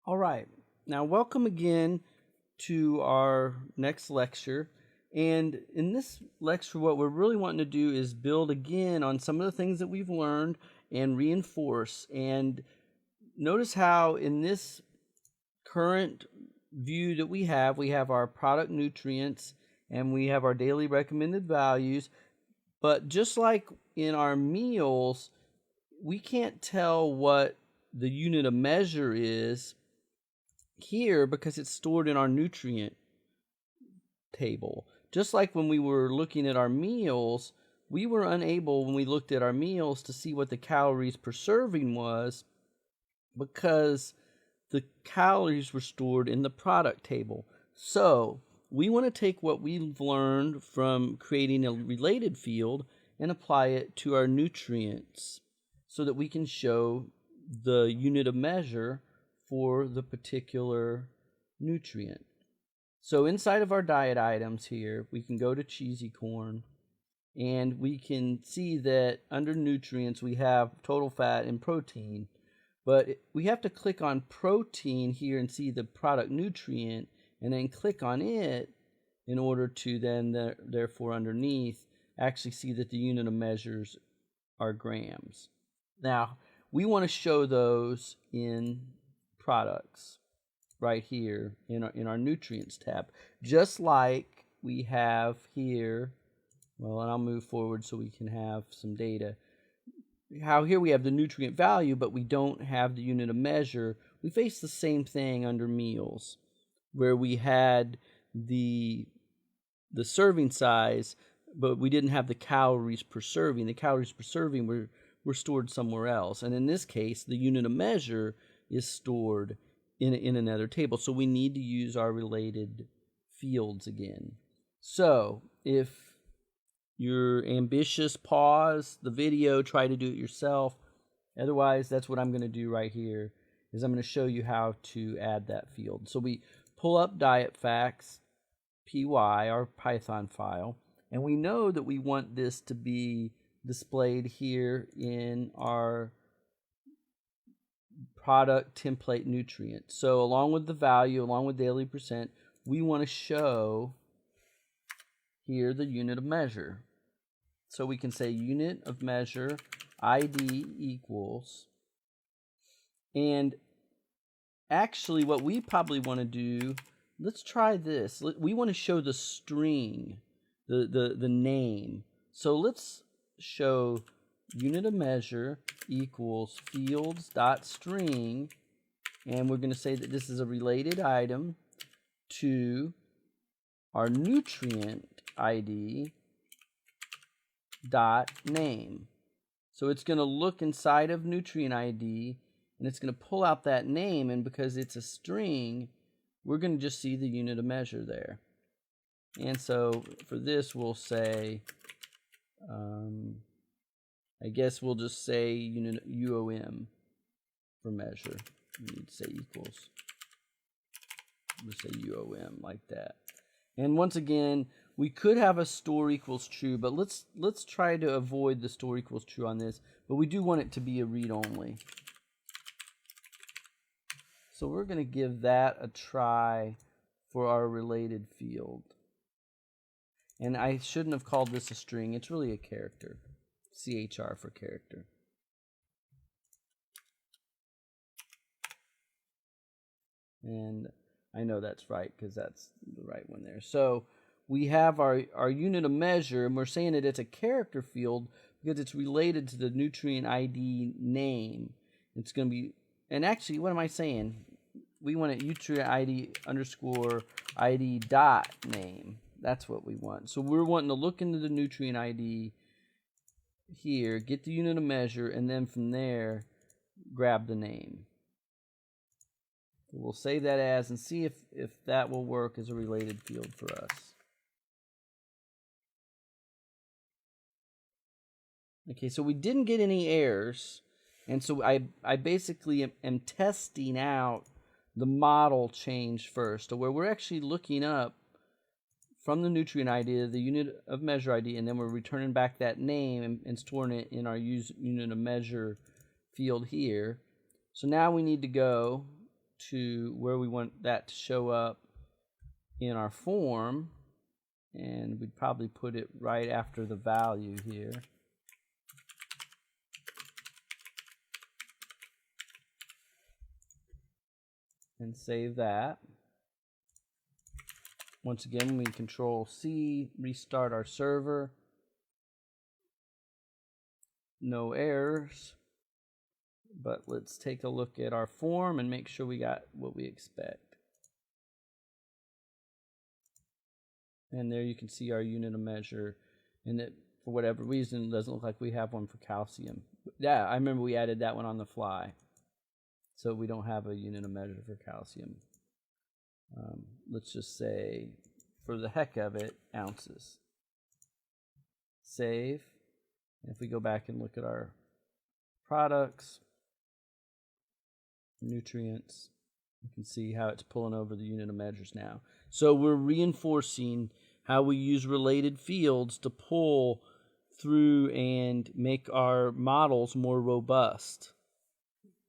All right. Now, welcome again to our next lecture. And in this lecture, what we're really wanting to do is build again on some of the things that we've learned and reinforce. And notice how in this current view that we have our product nutrients and we have our daily recommended values. But just like in our meals, we can't tell what the unit of measure is here because it's stored in our nutrient table. Just like when we were looking at our meals, we were unable, when we looked at our meals, to see what the calories per serving was because the calories were stored in the product table. So we want to take what we've learned from creating a related field and apply it to our nutrients so that we can show the unit of measure for the particular nutrient. So inside of our diet items here, we can go to cheesy corn and we can see that under nutrients we have total fat and protein. But we have to click on protein here and see the product nutrient and then click on it in order to then therefore underneath actually see that the unit of measures are grams. Now, we want to show those in products right here in our nutrients tab, just like we have here. Well, and I'll move forward so we can have some data. How here we have the nutrient value, but we don't have the unit of measure. We face the same thing under meals, where we had the serving size, but we didn't have the calories per serving. The calories per serving were stored somewhere else. And in this case, the unit of measure is stored in another table. So we need to use our related fields again. So if you're ambitious, pause the video, try to do it yourself. Otherwise, that's what I'm going to do right here, is I'm going to show you how to add that field. So we pull up diet facts, py, our Python file, and we know that we want this to be displayed here in our product template nutrient. So along with the value, along with daily percent, we want to show here the unit of measure. So we can say unit of measure ID equals, and actually what we probably want to do, let's try this. We want to show the string, the name. So let's show unit of measure equals fields.string, and we're going to say that this is a related item to our nutrient ID dot name. So it's going to look inside of nutrient ID and it's going to pull out that name, and because it's a string, we're going to just see the unit of measure there. And so for this we'll say I guess we'll just say unit UOM for measure. We need to say equals. We'll say UOM like that. And once again, we could have a store equals true, but let's try to avoid the store equals true on this. But we do want it to be a read only. So we're going to give that a try for our related field. And I shouldn't have called this a string. It's really a character. CHR for character. And I know that's right because that's the right one there. So we have our unit of measure, and we're saying that it's a character field because it's related to the nutrient ID name. It's going to be, and actually, what am I saying? We want it nutrient ID underscore ID dot name. That's what we want. So we're wanting to look into the nutrient ID here, get the unit of measure, and then from there, grab the name. We'll save that as and see if that will work as a related field for us. Okay, so we didn't get any errors, and so I basically am testing out the model change first, to where we're actually looking up from the nutrient ID, the unit of measure ID, and then we're returning back that name and storing it in our unit of measure field here. So now we need to go to where we want that to show up in our form, and we'd probably put it right after the value here. And save that. Once again, we Control C, restart our server. No errors. But let's take a look at our form and make sure we got what we expect. And there you can see our unit of measure. And it, for whatever reason, it doesn't look like we have one for calcium. Yeah, I remember we added that one on the fly. So we don't have a unit of measure for calcium. Let's just say, for the heck of it, ounces. Save. And if we go back and look at our products, nutrients, you can see how it's pulling over the unit of measures now. So we're reinforcing how we use related fields to pull through and make our models more robust.